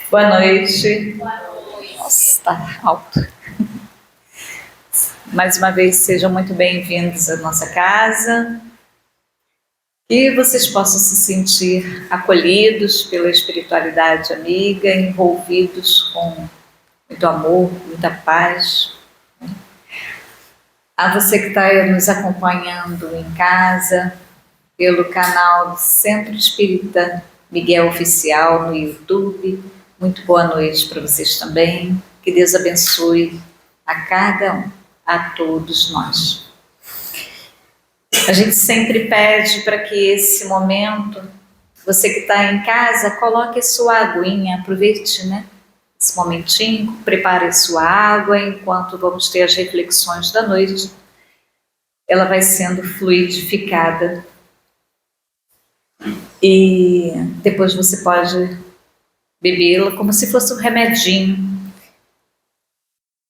Boa noite. Nossa, tá alto. Mais uma vez, sejam muito bem-vindos à nossa casa. Que vocês possam se sentir acolhidos pela espiritualidade amiga, envolvidos com muito amor, muita paz. A você que está nos acompanhando em casa, pelo canal do Centro Espírita Miguel Oficial no YouTube, muito boa noite para vocês também. Que Deus abençoe a cada um, a todos nós. A gente sempre pede para que esse momento, você que está em casa, coloque a sua aguinha, aproveite, né? Esse momentinho, prepare a sua água enquanto vamos ter as reflexões da noite. Ela vai sendo fluidificada e depois você pode bebê-la como se fosse um remedinho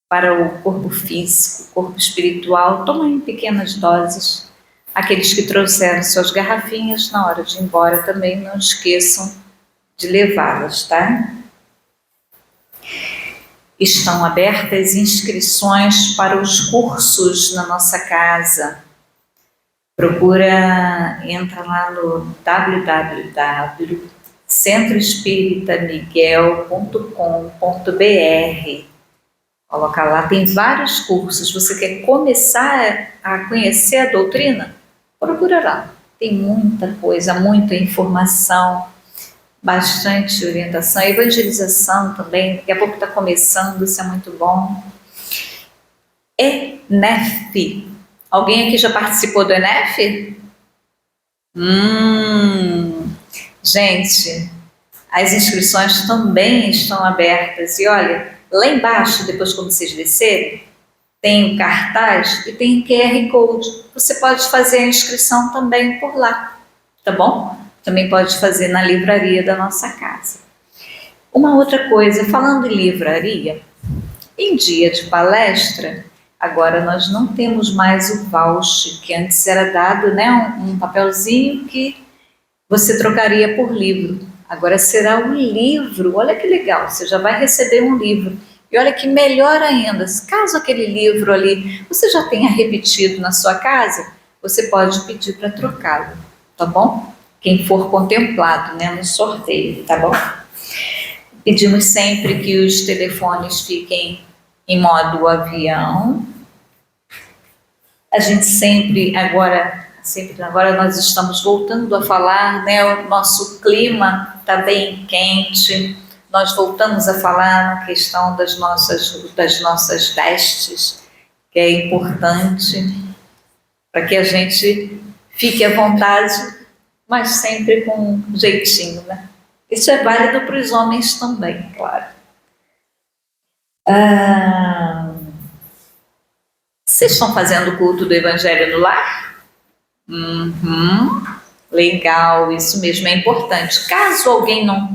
para o corpo físico, corpo espiritual. Toma em pequenas doses. Aqueles que trouxeram suas garrafinhas, na hora de ir embora também não esqueçam de levá-las, tá? Estão abertas inscrições para os cursos na nossa casa. Entra lá no www.centroespiritamiguel.com.br. Coloca lá, tem vários cursos. Você quer começar a conhecer a doutrina? Procura lá. Tem muita coisa, muita informação, bastante orientação, evangelização também. Daqui a pouco está começando, isso é muito bom. ENEF. Alguém aqui já participou do ENEF? Gente, as inscrições também estão abertas. E olha, lá embaixo, depois quando vocês descerem, tem o cartaz e tem o QR Code. Você pode fazer a inscrição também por lá, tá bom? Também pode fazer na livraria da nossa casa. Uma outra coisa, falando em livraria, em dia de palestra, agora nós não temos mais o voucher, que antes era dado, né, um papelzinho que você trocaria por livro. Agora será um livro. Olha que legal, você já vai receber um livro. E olha que melhor ainda, caso aquele livro ali você já tenha repetido na sua casa, você pode pedir para trocá-lo, tá bom? Quem for contemplado, né, no sorteio, tá bom? Pedimos sempre que os telefones fiquem em modo avião. A gente sempre agora nós estamos voltando a falar, né? O nosso clima está bem quente. Nós voltamos a falar na questão das nossas vestes, que é importante para que a gente fique à vontade, mas sempre com um jeitinho, né? Isso é válido para os homens também, claro. Vocês estão fazendo o culto do Evangelho no lar? Legal, isso mesmo, é importante. Caso alguém não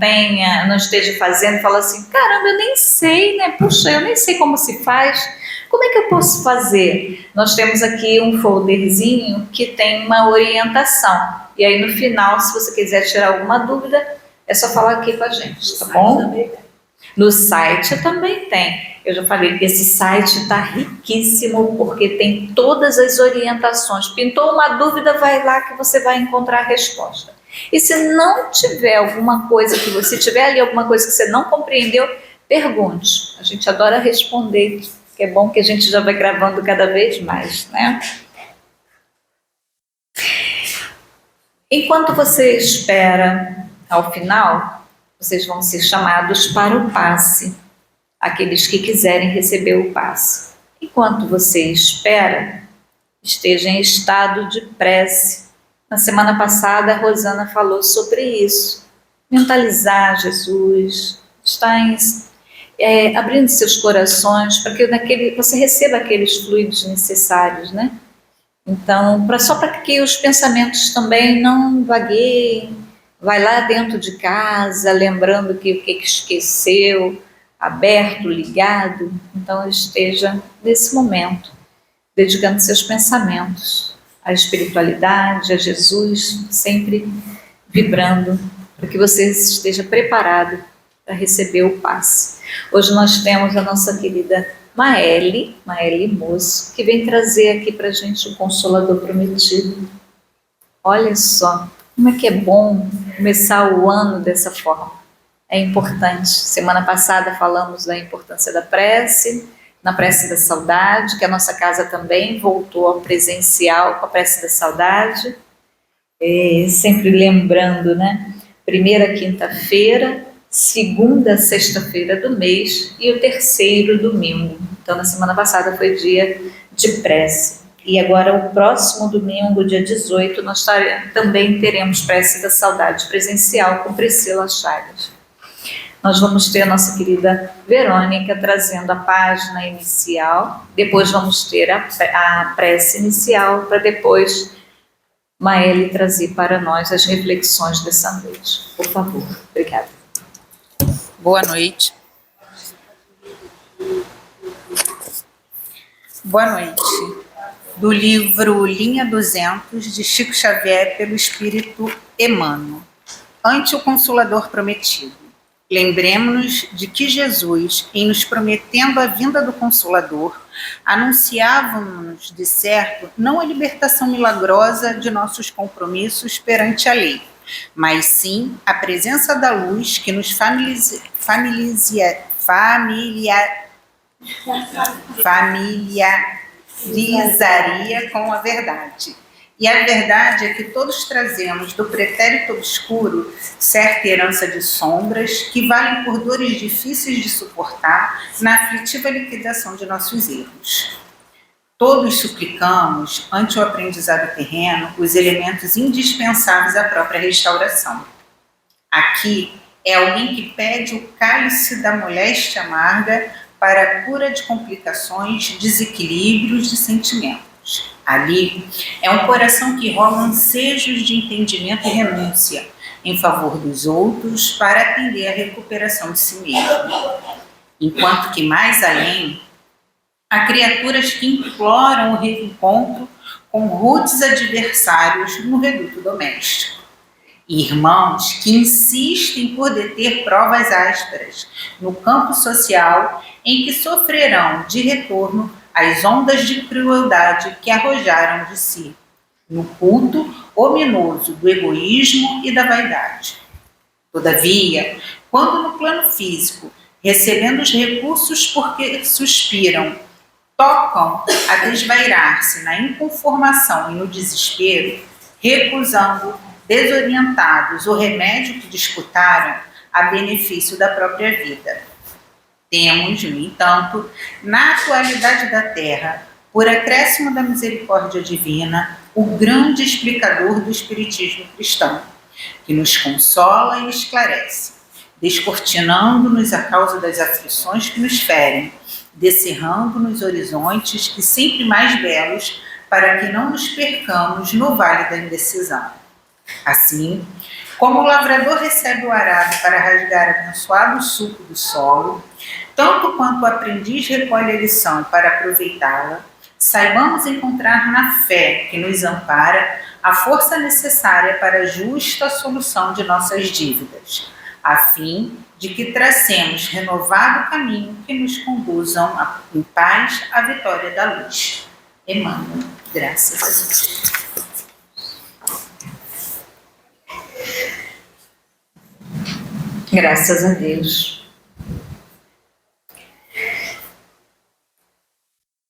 esteja fazendo, fala assim, caramba, eu nem sei, né? Puxa, eu nem sei como se faz. Como é que eu posso fazer? Nós temos aqui um folderzinho que tem uma orientação. E aí no final, se você quiser tirar alguma dúvida, é só falar aqui com a gente, tá bom? No site também tem. Eu já falei que esse site está riquíssimo, porque tem todas as orientações. Pintou uma dúvida, vai lá que você vai encontrar a resposta. E se não tiver alguma coisa que você tiver ali, alguma coisa que você não compreendeu, pergunte. A gente adora responder, que é bom que a gente já vai gravando cada vez mais, né? Enquanto você espera ao final, vocês vão ser chamados para o passe, aqueles que quiserem receber o passe. Enquanto você espera, esteja em estado de prece. Na semana passada, a Rosana falou sobre isso. Mentalizar Jesus, estar abrindo seus corações para que você receba aqueles fluidos necessários, né? Então, só para que os pensamentos também não vagueiem. Vai lá dentro de casa, lembrando o que esqueceu, aberto, ligado. Então, esteja nesse momento, dedicando seus pensamentos à espiritualidade, a Jesus, sempre vibrando, para que você esteja preparado para receber o passe. Hoje nós temos a nossa querida Maeli Moço, que vem trazer aqui para a gente o Consolador Prometido. Olha só, como é que é bom começar o ano dessa forma. É importante. Semana passada falamos da importância da prece, na prece da saudade, que a nossa casa também voltou ao presencial com a prece da saudade. Sempre lembrando, né? Primeira quinta-feira, segunda sexta-feira do mês e o terceiro domingo. Então, na semana passada foi dia de prece. E agora, o próximo domingo, dia 18, nós também teremos prece da saudade presencial com Priscila Chagas. Nós vamos ter a nossa querida Verônica trazendo a página inicial, depois vamos ter a prece inicial, para depois Maeli trazer para nós as reflexões dessa noite. Por favor, obrigada. Boa noite. Boa noite. Do livro Linha 200, de Chico Xavier, pelo Espírito Emmanuel. Ante o Consolador Prometido. Lembremos-nos de que Jesus, em nos prometendo a vinda do Consolador, anunciava-nos, de certo, não a libertação milagrosa de nossos compromissos perante a lei, mas sim a presença da luz que nos familiarizaria com a verdade. E a verdade é que todos trazemos do pretérito obscuro certa herança de sombras que valem por dores difíceis de suportar na aflitiva liquidação de nossos erros. Todos suplicamos, ante o aprendizado terreno, os elementos indispensáveis à própria restauração. Aqui é alguém que pede o cálice da moléstia amarga para a cura de complicações, desequilíbrios de sentimentos. Ali é um coração que rola ansejos de entendimento e renúncia em favor dos outros para atender à recuperação de si mesmo. Enquanto que mais além, há criaturas que imploram o reencontro com rudes adversários no reduto doméstico. Irmãos que insistem por deter provas ásperas no campo social em que sofrerão de retorno as ondas de crueldade que arrojaram de si, no culto ominoso do egoísmo e da vaidade. Todavia, quando no plano físico, recebendo os recursos porque suspiram, tocam a desvairar-se na inconformação e no desespero, recusando, desorientados, o remédio que disputaram a benefício da própria vida. Temos, no entanto, na atualidade da Terra, por acréscimo da misericórdia divina, o grande explicador do espiritismo cristão, que nos consola e esclarece, descortinando-nos a causa das aflições que nos ferem, descerrando-nos horizontes e sempre mais belos, para que não nos percamos no vale da indecisão. Assim, como o lavrador recebe o arado para rasgar abençoado suco do solo, tanto quanto o aprendiz recolhe a lição para aproveitá-la, saibamos encontrar na fé que nos ampara a força necessária para a justa solução de nossas dívidas, a fim de que tracemos renovado caminho que nos conduzam em paz à vitória da luz. Emmanuel, graças a Deus. Graças a Deus.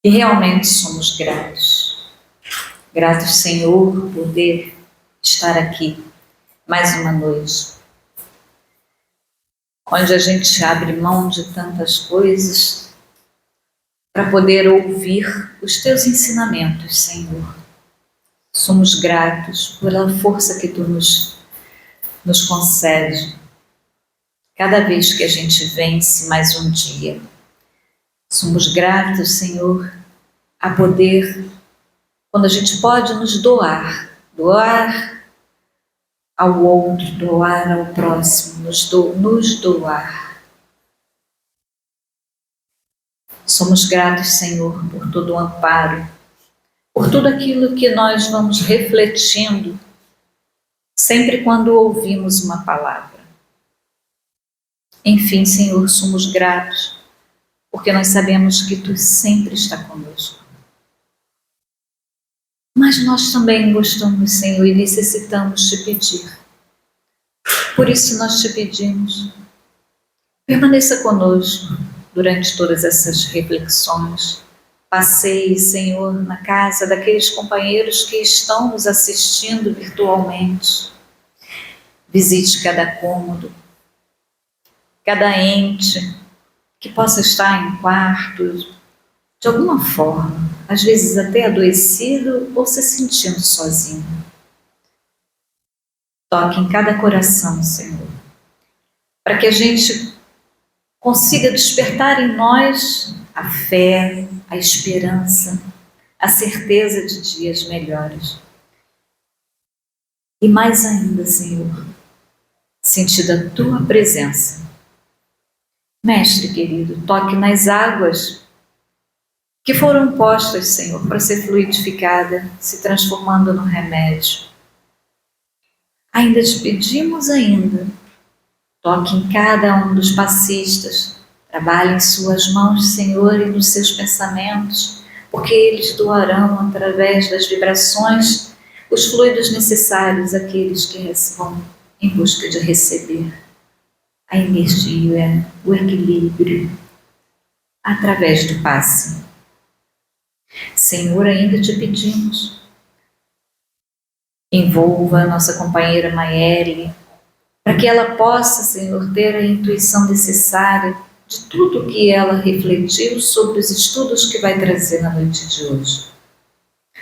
E realmente somos gratos. Gratos, Senhor, por poder estar aqui mais uma noite, onde a gente abre mão de tantas coisas para poder ouvir os teus ensinamentos, Senhor. Somos gratos pela força que tu nos concede cada vez que a gente vence mais um dia. Somos gratos, Senhor, a poder, quando a gente pode nos doar ao outro, doar ao próximo, nos doar. Somos gratos, Senhor, por todo o amparo, por tudo aquilo que nós vamos refletindo sempre quando ouvimos uma palavra. Enfim, Senhor, somos gratos, porque nós sabemos que Tu sempre está conosco. Mas nós também gostamos, Senhor, e necessitamos Te pedir. Por isso nós Te pedimos, permaneça conosco durante todas essas reflexões. Passeie, Senhor, na casa daqueles companheiros que estão nos assistindo virtualmente. Visite cada cômodo, cada ente que possa estar em quartos, de alguma forma, às vezes até adoecido ou se sentindo sozinho. Toque em cada coração, Senhor, para que a gente consiga despertar em nós a fé, a esperança, a certeza de dias melhores. E mais ainda, Senhor, sentir a Tua presença. Mestre querido, toque nas águas que foram postas, Senhor, para ser fluidificada, se transformando no remédio. Ainda Te pedimos toque em cada um dos passistas, trabalhe em suas mãos, Senhor, e nos seus pensamentos, porque eles doarão, através das vibrações, os fluidos necessários àqueles que vão em busca de receber a energia, o equilíbrio, através do passe. Senhor, ainda Te pedimos, envolva a nossa companheira Maiele, para que ela possa, Senhor, ter a intuição necessária de tudo que ela refletiu sobre os estudos que vai trazer na noite de hoje.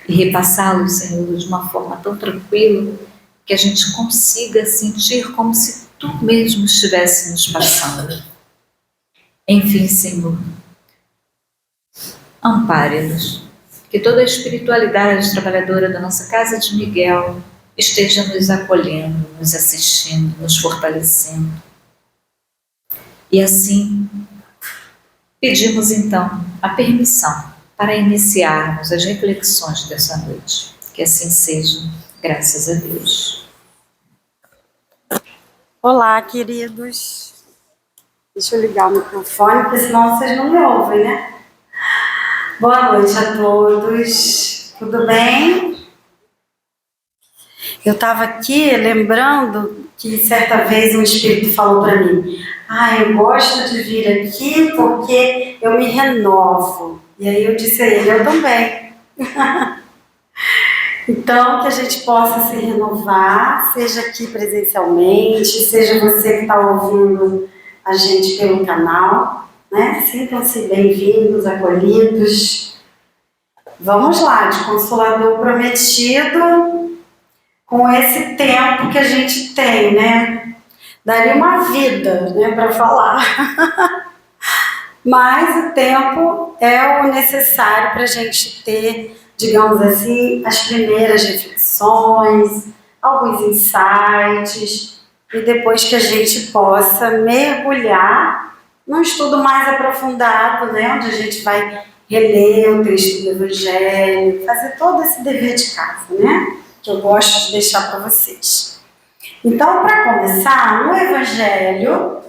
E repassá-los, Senhor, de uma forma tão tranquila que a gente consiga sentir como se Tu mesmo estivesse nos passando. Enfim, Senhor, ampare-nos, que toda a espiritualidade trabalhadora da nossa Casa de Miguel esteja nos acolhendo, nos assistindo, nos fortalecendo. E assim, pedimos então a permissão para iniciarmos as reflexões dessa noite. Que assim seja, graças a Deus. Olá, queridos. Deixa eu ligar o microfone, porque senão vocês não me ouvem, né? Boa noite a todos. Tudo bem? Eu estava aqui lembrando que certa vez um espírito falou para mim: eu gosto de vir aqui porque eu me renovo. E aí eu disse a ele: eu também. Então, que a gente possa se renovar, seja aqui presencialmente, seja você que está ouvindo a gente pelo canal, né? Sintam-se bem-vindos, acolhidos. Vamos lá, de Consolador Prometido, com esse tempo que a gente tem, né? Daria uma vida, né, para falar. Mas o tempo é o necessário para a gente ter, digamos assim, as primeiras reflexões, alguns insights, e depois que a gente possa mergulhar num estudo mais aprofundado, né, onde a gente vai reler o texto do Evangelho, fazer todo esse dever de casa, né, que eu gosto de deixar para vocês. Então, para começar, no Evangelho,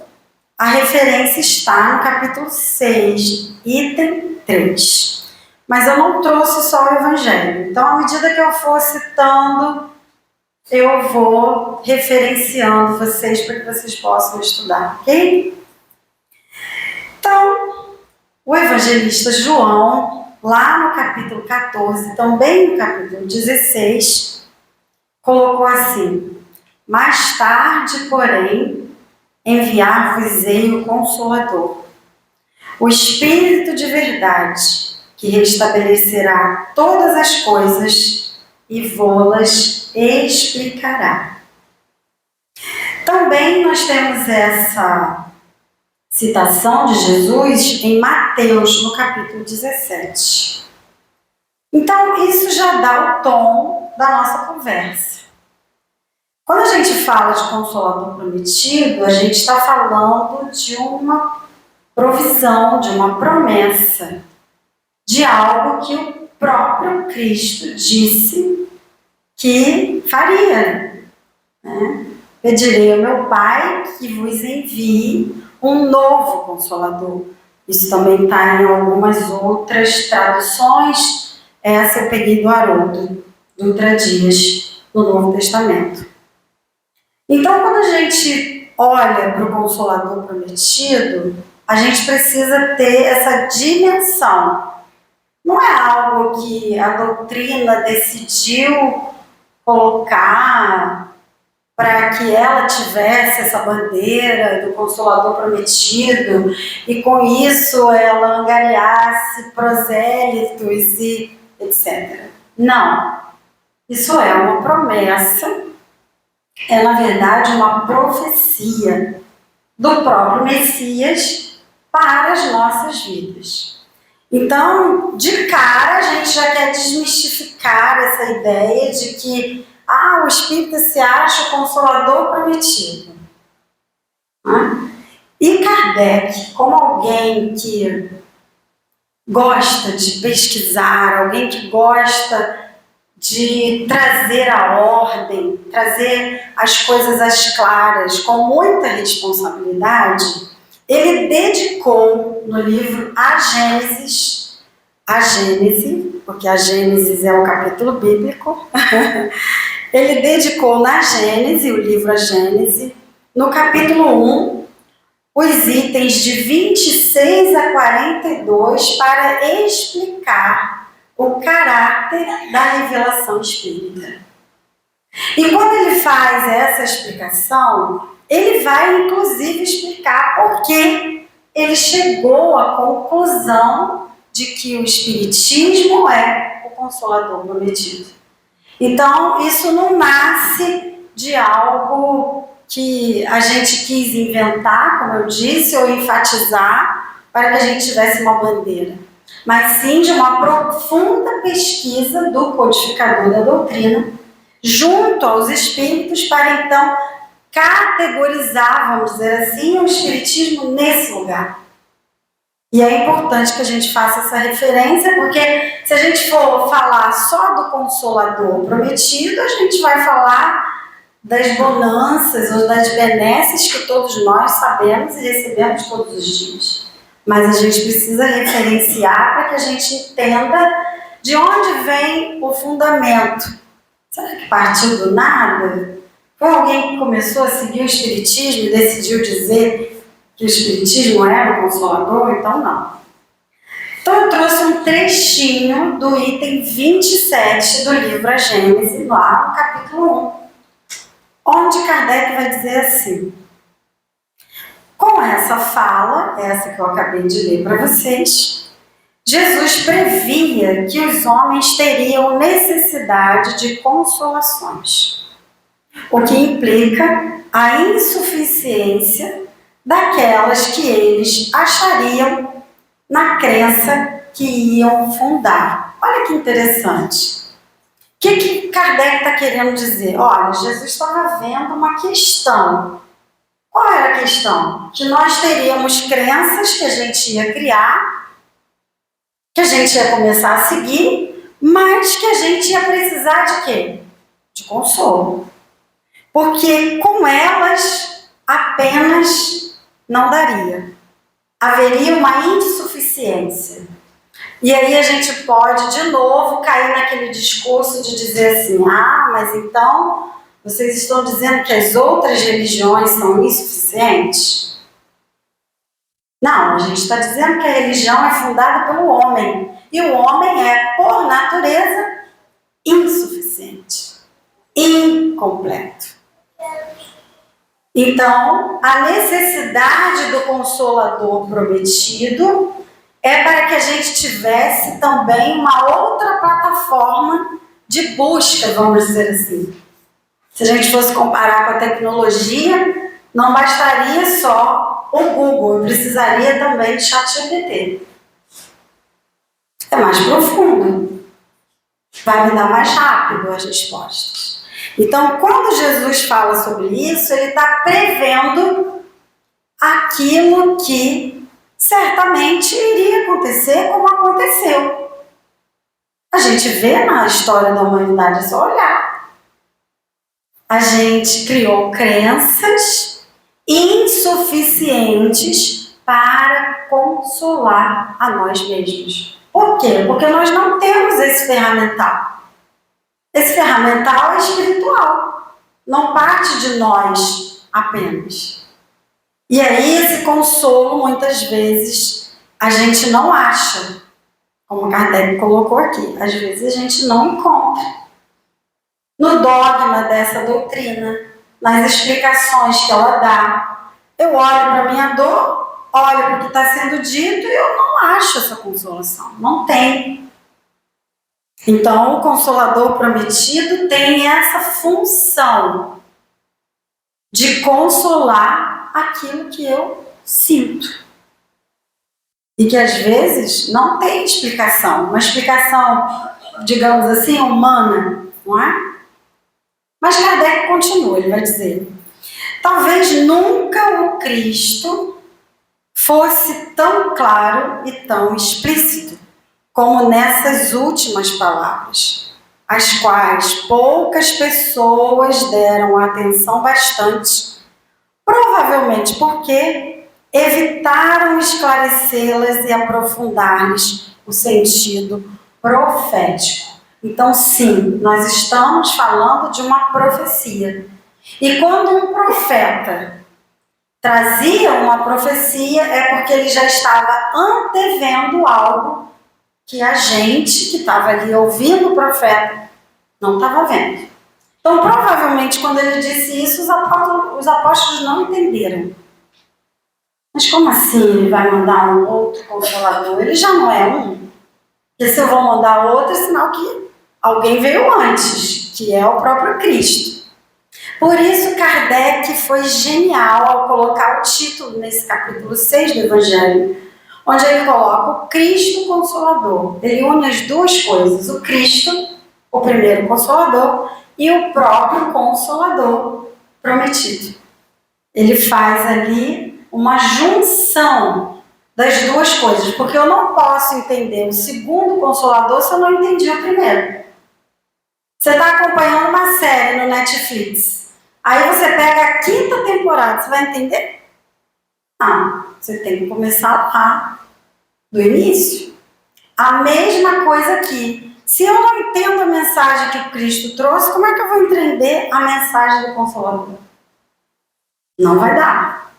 a referência está no capítulo 6, item 3. Mas eu não trouxe só o Evangelho. Então, à medida que eu for citando, eu vou referenciando vocês para que vocês possam estudar, ok? Então, o evangelista João, lá no capítulo 14, também no capítulo 16, colocou assim: mais tarde, porém, enviar-vos-ei o Consolador, o Espírito de verdade, que restabelecerá todas as coisas e vô-las explicará. Também nós temos essa citação de Jesus em Mateus, no capítulo 17. Então, isso já dá o tom da nossa conversa. Quando a gente fala de Consolador Prometido, a gente está falando de uma provisão, de uma promessa, de algo que o próprio Cristo disse que faria, né? Pedirei ao meu Pai que vos envie um novo Consolador. Isso também está em algumas outras traduções. Essa eu peguei do Haroldo Dutra Dias, no Novo Testamento. Então, quando a gente olha para o Consolador prometido, a gente precisa ter essa dimensão. Não é algo que a doutrina decidiu colocar para que ela tivesse essa bandeira do Consolador prometido e com isso ela angariasse prosélitos e etc. Não. Isso é uma promessa, é na verdade uma profecia do próprio Messias para as nossas vidas. Então, de cara, a gente já quer desmistificar essa ideia de que o Espírito se acha o Consolador prometido. E Kardec, como alguém que gosta de pesquisar, alguém que gosta de trazer a ordem, trazer as coisas às claras, com muita responsabilidade, ele dedicou no livro A Gênese, porque a Gênesis é um capítulo bíblico, ele dedicou na Gênese, o livro A Gênese, no capítulo 1, os itens de 26 a 42 para explicar o caráter da revelação espírita. E quando ele faz essa explicação, ele vai inclusive explicar por que ele chegou à conclusão de que o Espiritismo é o Consolador prometido. Então, isso não nasce de algo que a gente quis inventar, como eu disse, ou enfatizar para que a gente tivesse uma bandeira, mas sim de uma profunda pesquisa do codificador da doutrina, junto aos espíritos, para então categorizar, vamos dizer assim, o espiritismo nesse lugar. E é importante que a gente faça essa referência, porque se a gente for falar só do Consolador prometido, a gente vai falar das bonanças ou das benesses que todos nós sabemos e recebemos todos os dias. Mas a gente precisa referenciar para que a gente entenda de onde vem o fundamento. Será que partiu do nada? Foi alguém que começou a seguir o Espiritismo e decidiu dizer que o Espiritismo era o Consolador? Então, não. Então, eu trouxe um trechinho do item 27 do livro A Gênese, lá no capítulo 1, onde Kardec vai dizer assim: com essa fala, essa que eu acabei de ler para vocês, Jesus previa que os homens teriam necessidade de consolações, o que implica a insuficiência daquelas que eles achariam na crença que iam fundar. Olha que interessante. O que Kardec está querendo dizer? Olha, Jesus estava vendo uma questão. Qual era a questão? Que nós teríamos crenças que a gente ia criar, que a gente ia começar a seguir, mas que a gente ia precisar de quê? De consolo. Porque com elas apenas não daria. Haveria uma insuficiência. E aí a gente pode, de novo, cair naquele discurso de dizer assim: mas então vocês estão dizendo que as outras religiões são insuficientes? Não, a gente está dizendo que a religião é fundada pelo homem. E o homem é, por natureza, insuficiente, incompleto. Então, a necessidade do Consolador prometido é para que a gente tivesse também uma outra plataforma de busca, vamos dizer assim. Se a gente fosse comparar com a tecnologia, não bastaria só o Google, eu precisaria também de ChatGPT. É mais profundo. Vai me dar mais rápido as respostas. Então, quando Jesus fala sobre isso, ele está prevendo aquilo que certamente iria acontecer como aconteceu. A gente vê na história da humanidade, é só olhar. A gente criou crenças insuficientes para consolar a nós mesmos. Por quê? Porque nós não temos esse ferramental. Esse ferramental é espiritual, não parte de nós apenas. E aí esse consolo, muitas vezes, a gente não acha, como Kardec colocou aqui, às vezes a gente não encontra. No dogma dessa doutrina, nas explicações que ela dá, eu olho para a minha dor, olho para o que está sendo dito e eu não acho essa consolação, não tem. Então, o Consolador Prometido tem essa função de consolar aquilo que eu sinto. E que às vezes não tem explicação, uma explicação, digamos assim, humana, não é? Mas Kardec continua, ele vai dizer: talvez nunca o Cristo fosse tão claro e tão explícito como nessas últimas palavras, às quais poucas pessoas deram atenção bastante, provavelmente porque evitaram esclarecê-las e aprofundar-lhes o sentido profético. Então, sim, nós estamos falando de uma profecia. E quando um profeta trazia uma profecia, é porque ele já estava antevendo algo que a gente que estava ali ouvindo o profeta não estava vendo. Então, provavelmente, quando ele disse isso, os apóstolos não entenderam. Mas como assim ele vai mandar um outro consolador? Ele já não é um? Porque se eu vou mandar outro, é sinal que alguém veio antes, que é o próprio Cristo. Por isso, Kardec foi genial ao colocar o título nesse capítulo 6 do Evangelho, onde ele coloca o Cristo Consolador. Ele une as duas coisas, o Cristo, o primeiro Consolador, e o próprio Consolador Prometido. Ele faz ali uma junção das duas coisas, porque eu não posso entender o segundo Consolador se eu não entendi o primeiro. Você está acompanhando uma série no Netflix, aí você pega a 5ª temporada, você vai entender? Não, você tem que começar lá do início. A mesma coisa aqui. Se eu não entendo a mensagem que o Cristo trouxe, como é que eu vou entender a mensagem do Consolador? Não vai dar.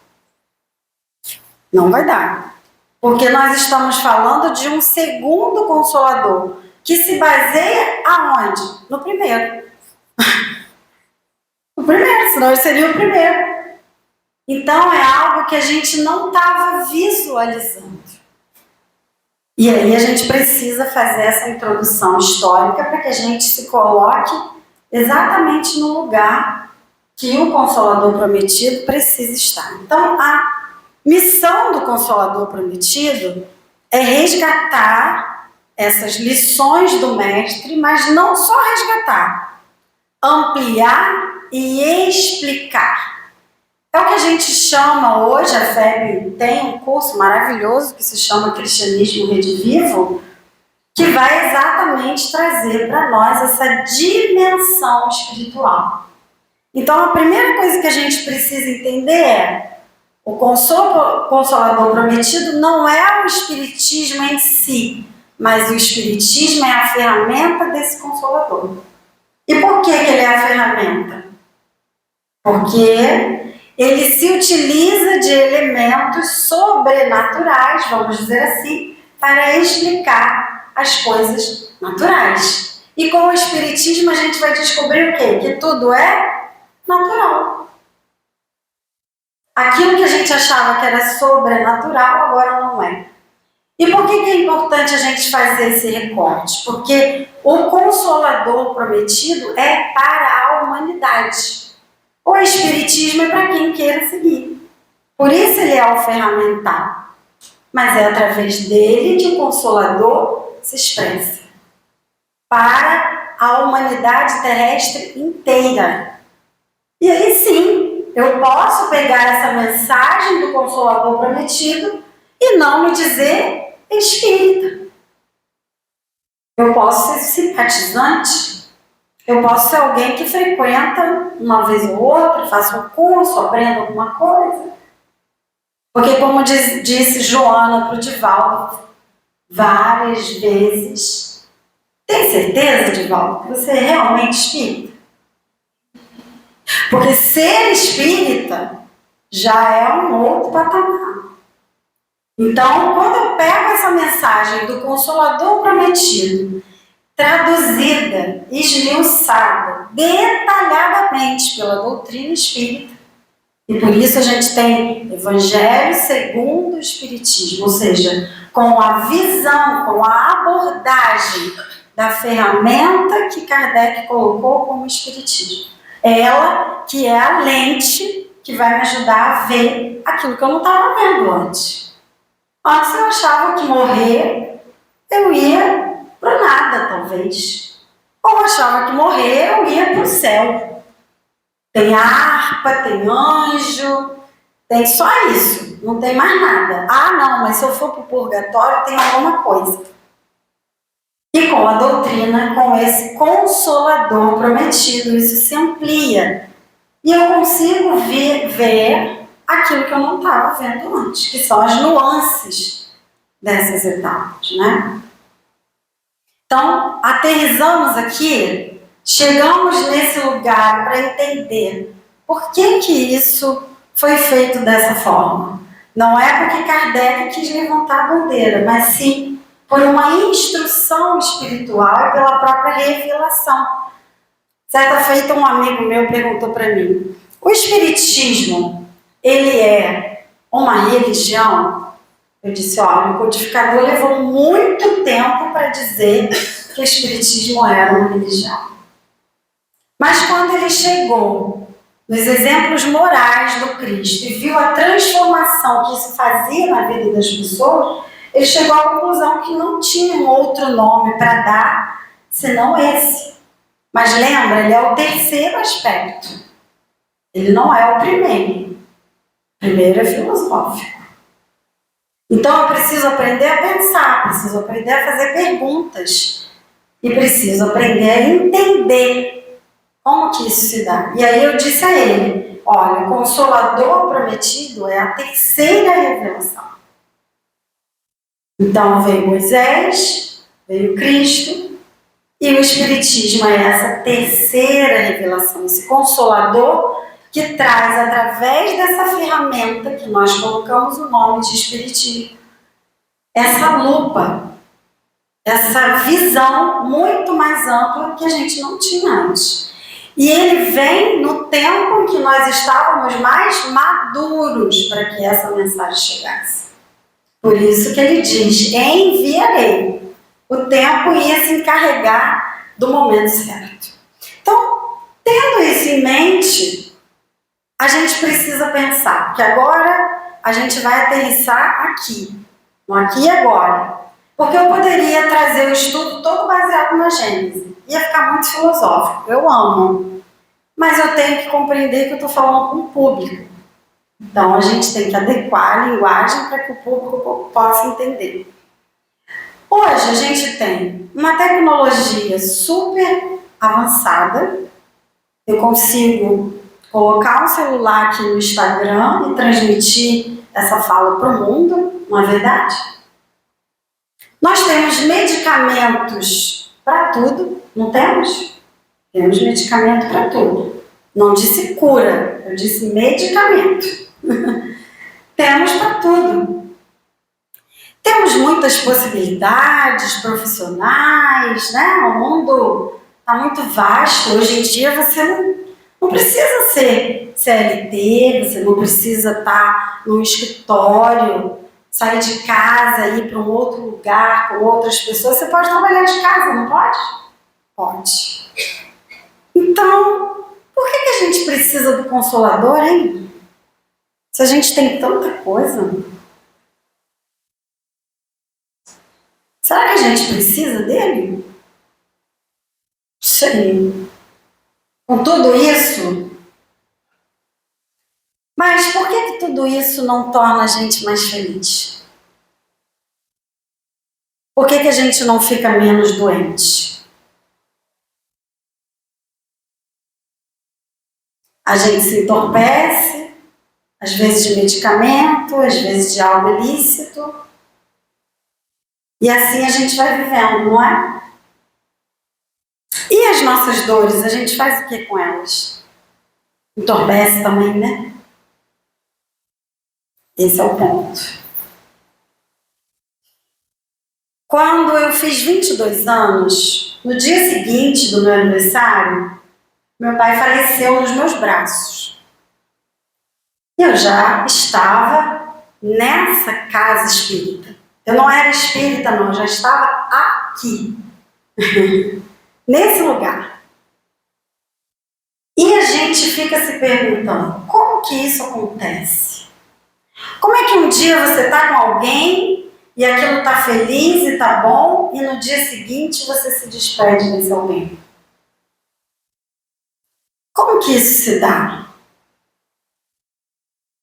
Não vai dar. Porque nós estamos falando de um segundo Consolador, que se baseia aonde? No primeiro. O primeiro, senão ele seria o primeiro. Então é algo que a gente não estava visualizando. E aí a gente precisa fazer essa introdução histórica para que a gente se coloque exatamente no lugar que o Consolador Prometido precisa estar. Então a missão do Consolador Prometido é resgatar essas lições do Mestre, mas não só resgatar, ampliar e explicar. É o que a gente chama hoje, a FEB tem um curso maravilhoso que se chama Cristianismo Redivivo, que vai exatamente trazer para nós essa dimensão espiritual. Então, a primeira coisa que a gente precisa entender é: o Consolador Prometido não é o Espiritismo em si, mas o Espiritismo é a ferramenta desse Consolador. E por que ele é a ferramenta? Porque ele se utiliza de elementos sobrenaturais, vamos dizer assim, para explicar as coisas naturais. E com o Espiritismo a gente vai descobrir o quê? Que tudo é natural. Aquilo que a gente achava que era sobrenatural, agora não é. E por que é importante a gente fazer esse recorte? Porque o Consolador Prometido é para a humanidade. O Espiritismo é para quem queira seguir. Por isso ele é o ferramental. Mas é através dele que o Consolador se expressa. Para a humanidade terrestre inteira. E aí sim, eu posso pegar essa mensagem do Consolador Prometido e não me dizer espírita. Eu posso ser simpatizante, Eu posso ser alguém que frequenta uma vez ou outra, faça um curso, aprenda alguma coisa. Porque, como disse Joana para o Divaldo várias vezes, tem certeza, Divaldo, que você é realmente espírita? Porque ser espírita já é um outro patamar. Então, quando eu pego essa mensagem do Consolador Prometido, traduzida, esmiuçada, detalhadamente pela doutrina espírita, e por isso a gente tem Evangelho segundo o Espiritismo, ou seja, com a visão, com a abordagem da ferramenta que Kardec colocou como Espiritismo. Ela que é a lente que vai me ajudar a ver aquilo que eu não estava vendo antes. Antes eu achava que morrer eu ia para nada, talvez. Ou achava que morrer eu ia para o céu. Tem harpa, tem anjo, tem só isso, não tem mais nada. Ah, não, mas se eu for para o purgatório tem alguma coisa. E com a doutrina, com esse Consolador Prometido, isso se amplia. E eu consigo ver aquilo que eu não estava vendo antes, que são as nuances dessas etapas, né? Então, aterrissamos aqui, chegamos nesse lugar para entender por que isso foi feito dessa forma. Não é porque Kardec quis levantar a bandeira, mas sim por uma instrução espiritual e pela própria revelação. Certa feita, um amigo meu perguntou para mim, o Espiritismo, ele é uma religião? Eu disse, olha, o codificador levou muito tempo para dizer que o Espiritismo era uma religião. Mas quando ele chegou nos exemplos morais do Cristo e viu a transformação que isso fazia na vida das pessoas, ele chegou à conclusão que não tinha um outro nome para dar senão esse. Mas lembra, ele é o terceiro aspecto. Ele não é o primeiro. O primeiro é filosófico. Então eu preciso aprender a pensar, preciso aprender a fazer perguntas e preciso aprender a entender como que isso se dá. E aí eu disse a ele, olha, o Consolador Prometido é a terceira revelação. Então veio Moisés, veio Cristo e o Espiritismo é essa terceira revelação, esse Consolador que traz, através dessa ferramenta que nós colocamos o nome de Espiritismo, essa lupa, essa visão muito mais ampla que a gente não tinha antes. E ele vem no tempo em que nós estávamos mais maduros para que essa mensagem chegasse. Por isso que ele diz, enviarei. O tempo ia se encarregar do momento certo. Então, tendo isso em mente, a gente precisa pensar que agora a gente vai aterrissar aqui, no aqui e agora. Porque eu poderia trazer o estudo todo baseado na Gênese. Ia ficar muito filosófico, eu amo. Mas eu tenho que compreender que eu estou falando com o público. Então a gente tem que adequar a linguagem para que o público possa entender. Hoje a gente tem uma tecnologia super avançada. Eu consigo colocar um celular aqui no Instagram e transmitir essa fala para o mundo, não é verdade? Nós temos medicamentos para tudo, não temos? Temos medicamento para tudo. Não disse cura, eu disse medicamento. Temos para tudo. Temos muitas possibilidades profissionais, né? O mundo está muito vasto. Hoje em dia você não precisa ser CLT, você não precisa estar num escritório, sair de casa, ir para um outro lugar com outras pessoas. Você pode trabalhar de casa, não pode? Pode. Então, por que a gente precisa do Consolador, hein? Se a gente tem tanta coisa. Será que a gente precisa dele? Sei. Com tudo isso. Mas por que tudo isso não torna a gente mais feliz? Por que a gente não fica menos doente? A gente se entorpece, às vezes de medicamento, às vezes de algo ilícito. E assim a gente vai vivendo, não é? E as nossas dores, a gente faz o que com elas? Entorpece também, né? Esse é o ponto. Quando eu fiz 22 anos, no dia seguinte do meu aniversário, meu pai faleceu nos meus braços. Eu já estava nessa casa espírita. Eu não era espírita, não, eu já estava aqui, nesse lugar. E a gente fica se perguntando, como que isso acontece? Como é que um dia você está com alguém e aquilo está feliz e está bom, e no dia seguinte você se despede desse alguém? Como que isso se dá?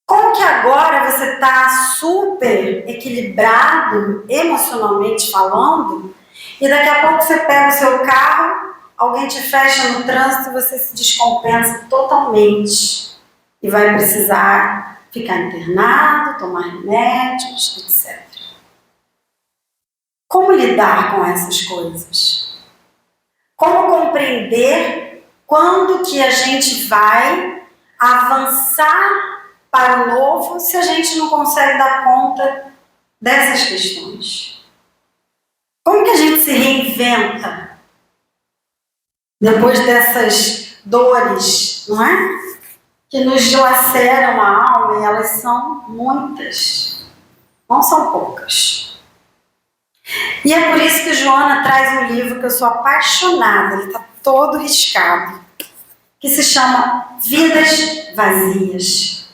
Como que agora você está super equilibrado, emocionalmente falando, e daqui a pouco você pega o seu carro, alguém te fecha no trânsito e você se descompensa totalmente e vai precisar ficar internado, tomar remédios, etc. Como lidar com essas coisas? Como compreender quando que a gente vai avançar para o novo se a gente não consegue dar conta dessas questões? Como que a gente se reinventa depois dessas dores, não é? Que nos dilaceram a alma, e elas são muitas, não são poucas. E é por isso que Joana traz um livro que eu sou apaixonada, ele está todo riscado, que se chama Vidas Vazias.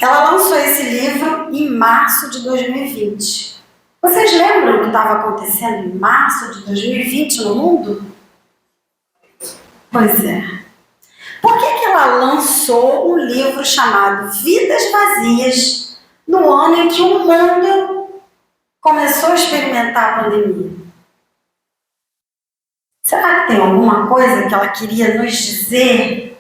Ela lançou esse livro em março de 2020. Vocês lembram o que estava acontecendo em março de 2020 no mundo? Pois é. Por que ela lançou um livro chamado Vidas Vazias no ano em que o mundo começou a experimentar a pandemia? Será que tem alguma coisa que ela queria nos dizer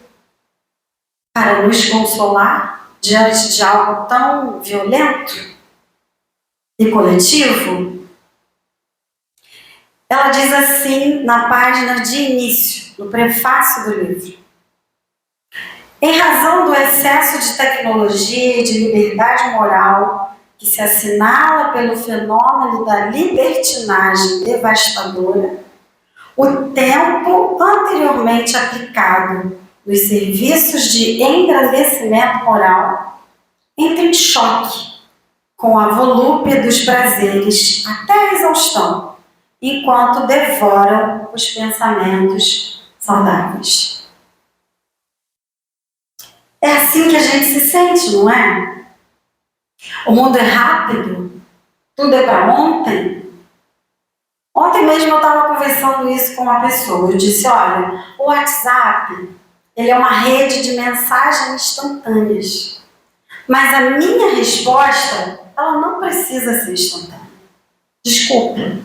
para nos consolar diante de algo tão violento e coletivo? Ela diz assim na página de início, no prefácio do livro: em razão do excesso de tecnologia e de liberdade moral que se assinala pelo fenômeno da libertinagem devastadora, o tempo anteriormente aplicado nos serviços de engrandecimento moral entra em choque com a volúpia dos prazeres até a exaustão, enquanto devoram os pensamentos saudáveis. É assim que a gente se sente, não é? O mundo é rápido, tudo é para ontem. Ontem mesmo eu estava conversando isso com uma pessoa. Eu disse, olha, o WhatsApp, ele é uma rede de mensagens instantâneas. Mas a minha resposta, ela não precisa ser instantânea. Desculpa.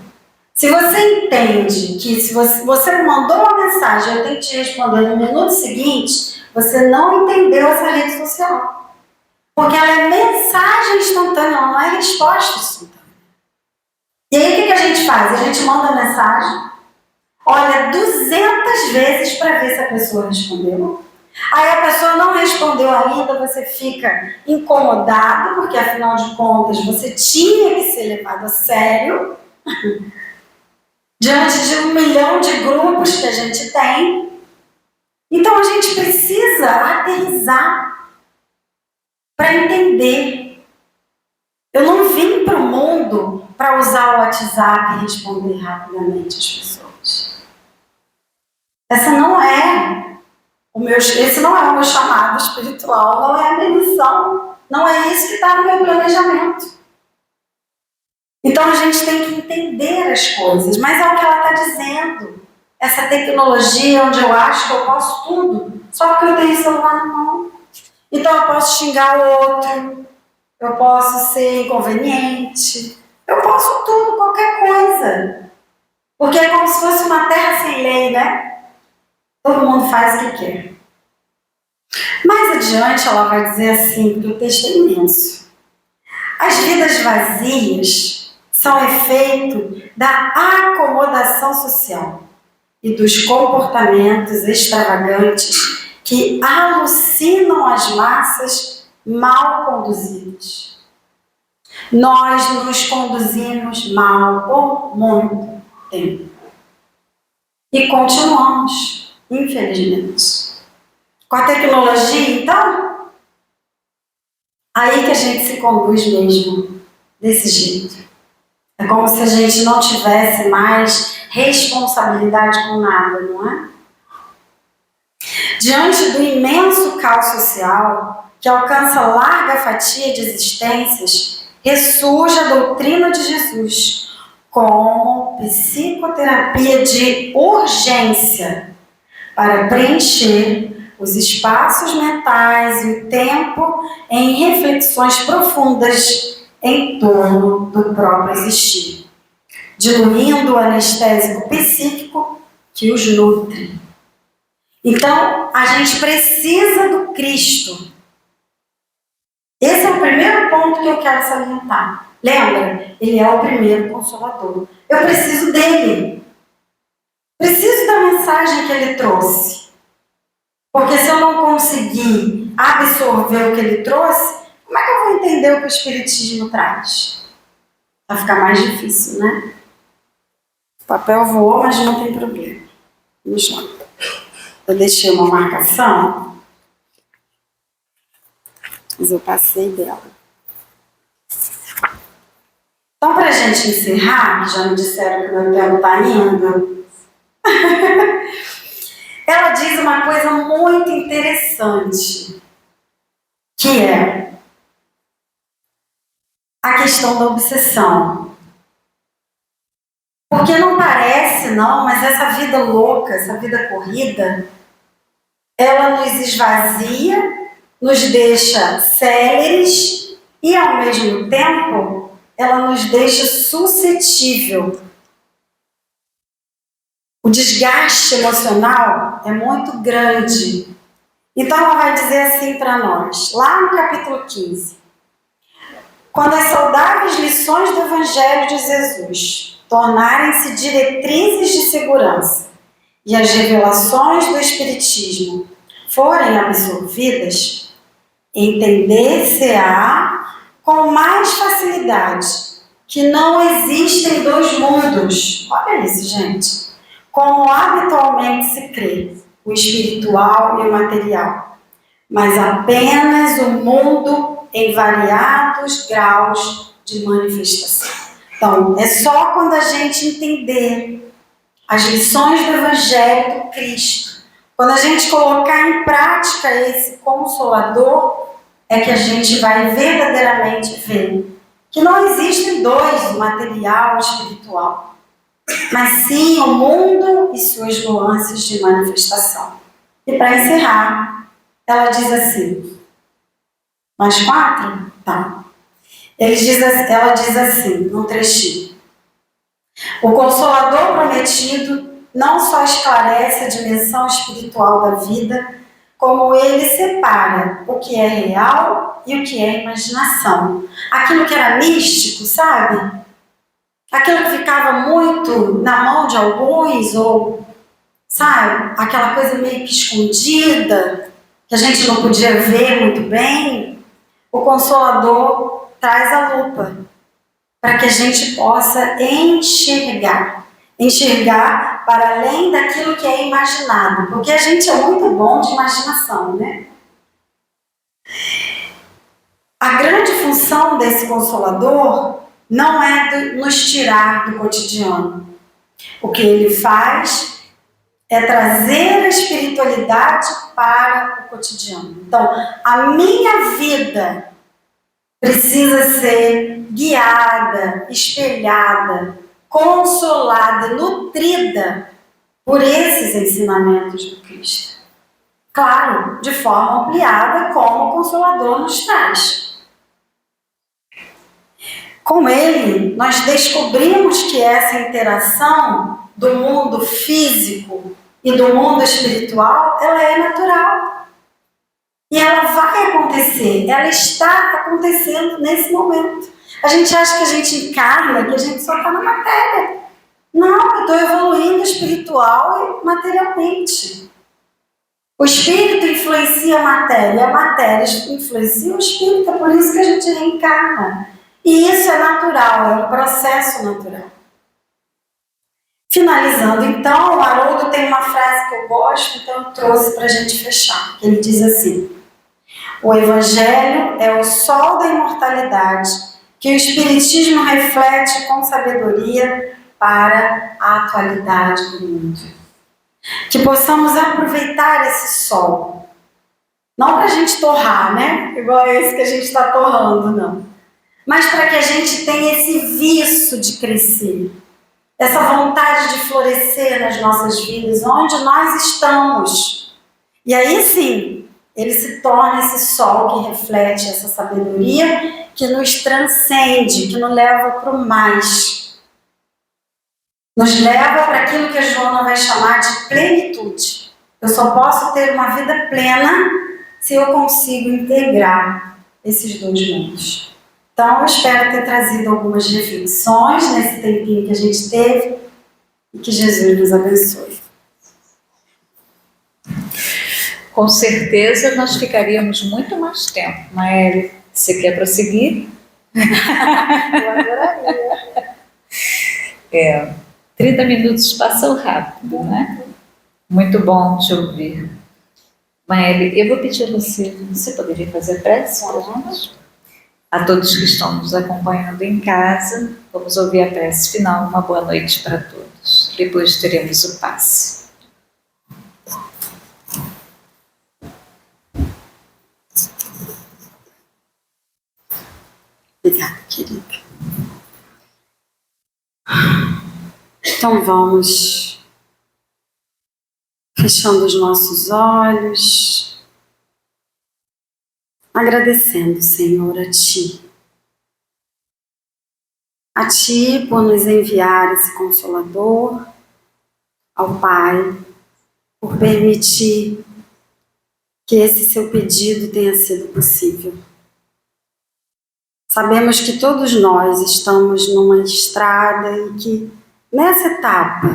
Se você entende que se você me mandou uma mensagem, eu tenho que te responder no minuto seguinte, você não entendeu essa rede social. Porque ela é mensagem instantânea, ela não é resposta instantânea. E aí o que a gente faz? A gente manda a mensagem, olha 200 vezes para ver se a pessoa respondeu. Aí a pessoa não respondeu ainda, você fica incomodado, porque afinal de contas você tinha que ser levado a sério diante de 1 milhão de grupos que a gente tem. Então a gente precisa aterrissar para entender. Eu não vim para o mundo para usar o WhatsApp e responder rapidamente as pessoas. Esse não é o meu chamado espiritual, não é a minha missão, não é isso que está no meu planejamento. Então a gente tem que entender as coisas, mas é o que ela está dizendo. Essa tecnologia onde eu acho que eu posso tudo, só porque eu tenho o celular na mão. Então eu posso xingar o outro, eu posso ser inconveniente, eu posso tudo, qualquer coisa. Porque é como se fosse uma terra sem lei, né? Todo mundo faz o que quer. Mais adiante, ela vai dizer assim, que o texto é imenso. As vidas vazias são efeito da acomodação social e dos comportamentos extravagantes que alucinam as massas mal conduzidas. Nós nos conduzimos mal por muito tempo. E continuamos, infelizmente. Com a tecnologia, então, aí que a gente se conduz mesmo, desse jeito. É como se a gente não tivesse mais responsabilidade com nada, não é? Diante do imenso caos social, que alcança larga fatia de existências, ressurge a doutrina de Jesus como psicoterapia de urgência para preencher os espaços mentais e o tempo em reflexões profundas em torno do próprio existir, diluindo o anestésico psíquico que os nutre. Então, a gente precisa do Cristo. Esse é o primeiro ponto que eu quero salientar. Lembra? Ele é o primeiro consolador. Eu preciso dele. Preciso da mensagem que ele trouxe. Porque se eu não conseguir absorver o que ele trouxe, como é que eu vou entender o que o Espiritismo traz? Vai ficar mais difícil, né? O papel voou, mas não tem problema. Vamos lá. Eu deixei uma marcação, mas eu passei dela. Então, para a gente encerrar, já me disseram que o meu tempo está indo, ela diz uma coisa muito interessante, que é a questão da obsessão. Porque não parece, não, mas essa vida louca, essa vida corrida, ela nos esvazia, nos deixa céleres e, ao mesmo tempo, ela nos deixa suscetível. O desgaste emocional é muito grande. Então, ela vai dizer assim para nós, lá no capítulo 15. Quando as saudáveis lições do Evangelho de Jesus tornarem-se diretrizes de segurança e as revelações do Espiritismo forem absorvidas, entender-se-á com mais facilidade que não existem dois mundos. Olha isso, gente. Como habitualmente se crê, o espiritual e o material, mas apenas o mundo em variados graus de manifestação. Então, é só quando a gente entender as lições do Evangelho do Cristo, quando a gente colocar em prática esse Consolador, é que a gente vai verdadeiramente ver que não existem dois, o material e o espiritual, mas sim o mundo e suas nuances de manifestação. E para encerrar, ela diz assim, mais 4? Tá. Ela diz assim, num trechinho. O Consolador prometido não só esclarece a dimensão espiritual da vida, como ele separa o que é real e o que é imaginação. Aquilo que era místico, sabe? Aquilo que ficava muito na mão de alguns, ou, sabe? Aquela coisa meio que escondida, que a gente não podia ver muito bem. O Consolador traz a lupa para que a gente possa enxergar para além daquilo que é imaginado, porque a gente é muito bom de imaginação, né? A grande função desse Consolador não é nos tirar do cotidiano. O que ele faz é trazer a espiritualidade para o cotidiano. Então, a minha vida precisa ser guiada, espelhada, consolada, nutrida por esses ensinamentos do Cristo. Claro, de forma ampliada, como o Consolador nos traz. Com ele, nós descobrimos que essa interação do mundo físico e do mundo espiritual, ela é natural. E ela vai acontecer, ela está acontecendo nesse momento. A gente acha que a gente encarna, que a gente só está na matéria. Não, eu estou evoluindo espiritual e materialmente. O espírito influencia a matéria influencia o espírito, é por isso que a gente reencarna. E isso é natural, é um processo natural. Finalizando, então, o Haroldo tem uma frase que eu gosto, então eu trouxe para a gente fechar. Ele diz assim: o Evangelho é o sol da imortalidade que o Espiritismo reflete com sabedoria para a atualidade do mundo. Que possamos aproveitar esse sol. Não para a gente torrar, né? Igual esse que a gente está torrando, não. Mas para que a gente tenha esse viço de crescer. Essa vontade de florescer nas nossas vidas, onde nós estamos. E aí sim, ele se torna esse sol que reflete essa sabedoria, que nos transcende, que nos leva para o mais. Nos leva para aquilo que a Joana vai chamar de plenitude. Eu só posso ter uma vida plena se eu consigo integrar esses dois mundos. Então, eu espero ter trazido algumas reflexões nesse tempinho que a gente teve e que Jesus nos abençoe. Com certeza nós ficaríamos muito mais tempo. Maélia, você quer prosseguir? Eu adoraria. 30 minutos passam rápido, né? Muito bom te ouvir. Maélia, eu vou pedir a você poderia fazer a prece para a gente? A todos que estão nos acompanhando em casa, vamos ouvir a prece final. Uma boa noite para todos. Depois teremos o passe. Obrigada, querida. Então vamos fechando os nossos olhos, agradecendo, Senhor, a Ti por nos enviar esse Consolador, ao Pai, por permitir que esse seu pedido tenha sido possível. Sabemos que todos nós estamos numa estrada e que, nessa etapa,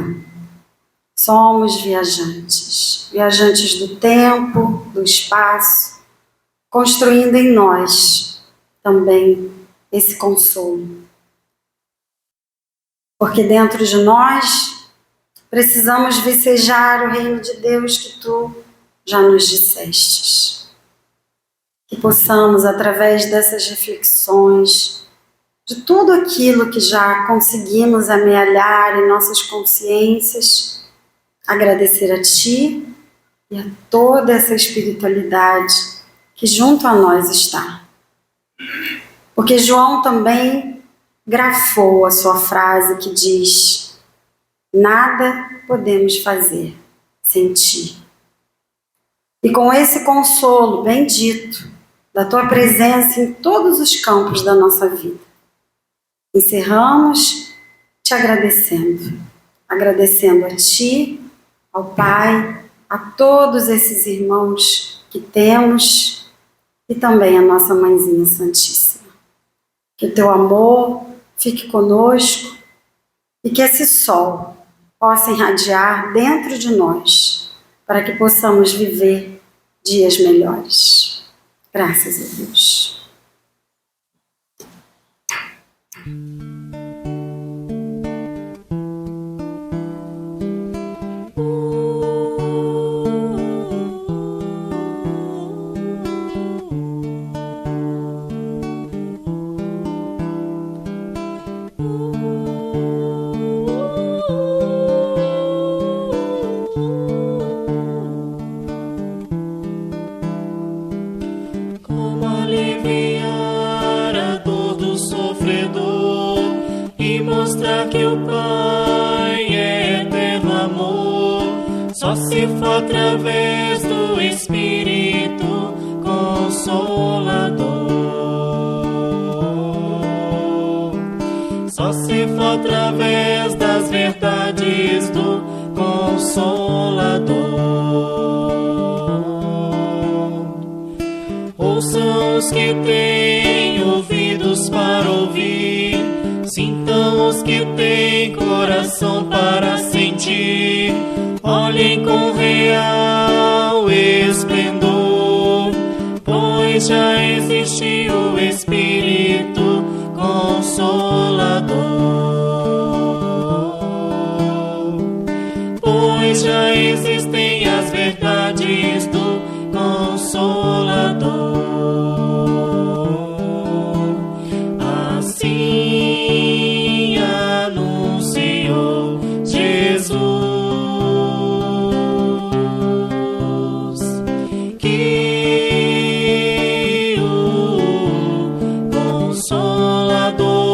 somos viajantes. Viajantes do tempo, do espaço, construindo em nós também esse consolo. Porque dentro de nós precisamos vicejar o reino de Deus que Tu já nos dissestes. Que possamos, através dessas reflexões, de tudo aquilo que já conseguimos amealhar em nossas consciências, agradecer a Ti e a toda essa espiritualidade que junto a nós está. Porque João também grafou a sua frase que diz: nada podemos fazer sem Ti. E com esse consolo bendito da Tua presença em todos os campos da nossa vida, encerramos te agradecendo. Agradecendo a Ti, ao Pai, a todos esses irmãos que temos e também a nossa Mãezinha Santíssima. Que o Teu amor fique conosco e que esse sol possa irradiar dentro de nós para que possamos viver dias melhores. Graças a Deus. Através do Espírito Consolador, só se for através das verdades do Consolador. Ouçam os que têm ouvidos para ouvir, sintam os que têm coração para sentir. Olhem com real esplendor, pois já existe o Espírito Consolador. Pois já existem as verdades do Consolador. Assim anunciou Jesus, que o Consolador